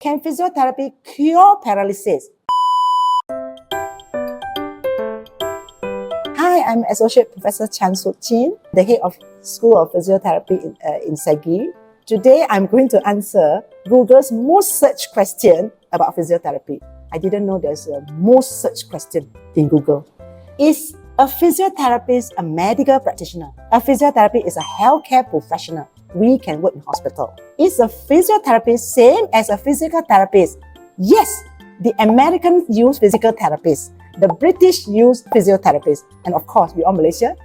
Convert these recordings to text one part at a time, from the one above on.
Can physiotherapy cure paralysis? Hi, I'm Associate Professor Chan Sook Chin, the head of School of Physiotherapy in SEGi. Today, I'm going to answer Google's most searched question about physiotherapy. I didn't know there's a most searched question in Google. Is a physiotherapist a medical practitioner? A physiotherapist is a healthcare professional. We can work in hospital. Is a physiotherapist same as a physical therapist? Yes, the Americans use physical therapists. The British use physiotherapists. And of course, we all Malaysia,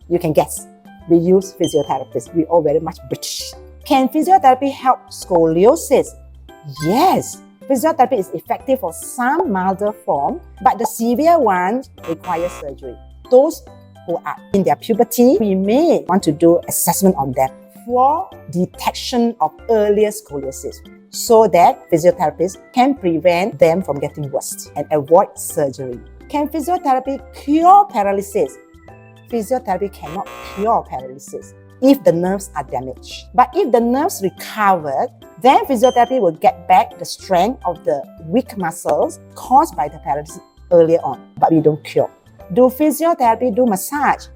you can guess, we use physiotherapists. We all very much British. Can physiotherapy help scoliosis? Yes, physiotherapy is effective for some milder form, but the severe ones require surgery. Those who are in their puberty, we may want to do assessment on them for detection of earlier scoliosis so that physiotherapists can prevent them from getting worse and avoid surgery. Can physiotherapy cure paralysis? Physiotherapy cannot cure paralysis if the nerves are damaged. But if the nerves recovered, then physiotherapy will get back the strength of the weak muscles caused by the paralysis earlier on. But we don't cure. Do physiotherapy do massage?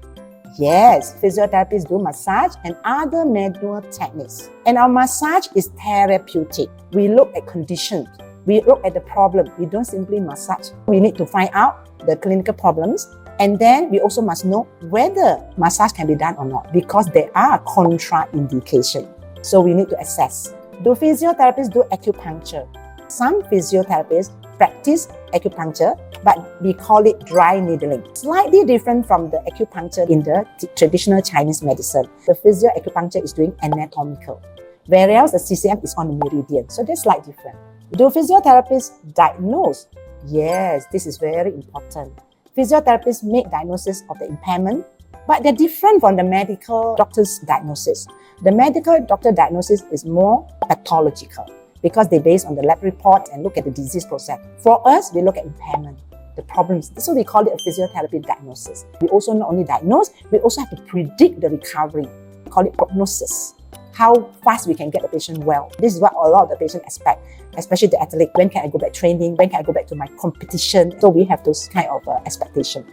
Yes, physiotherapists do massage and other manual techniques. And our massage is therapeutic. We look at conditions. We look at the problem. We don't simply massage. We need to find out the clinical problems. And then we also must know whether massage can be done or not, because there are contraindications. So we need to assess. Do physiotherapists do acupuncture? Some physiotherapists practice acupuncture, but we call it dry needling. Slightly different from the acupuncture in the traditional Chinese medicine. The physio acupuncture is doing anatomical, whereas the CCM is on the meridian. So they're slightly different. Do physiotherapists diagnose? Yes, this is very important. Physiotherapists make diagnosis of the impairment, but they're different from the medical doctor's diagnosis. The medical doctor diagnosis is more pathological because they base on the lab report and look at the disease process. For us, we look at impairment, the problems. So we call it a physiotherapy diagnosis. We also not only diagnose, we also have to predict the recovery. We call it prognosis. How fast we can get the patient well. This is what a lot of the patients expect, especially the athlete. When can I go back training? When can I go back to my competition? So we have those kind of expectation.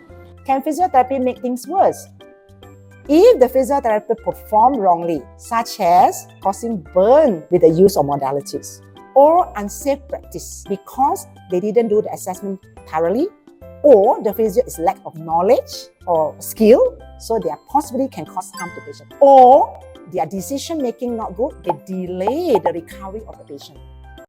Can physiotherapy make things worse? If the physiotherapist perform wrongly, such as causing burn with the use of modalities, or unsafe practice because they didn't do the assessment thoroughly, or the physio is lack of knowledge or skill, so they possibly can cause harm to the patient, or their decision making not good, they delay the recovery of the patient.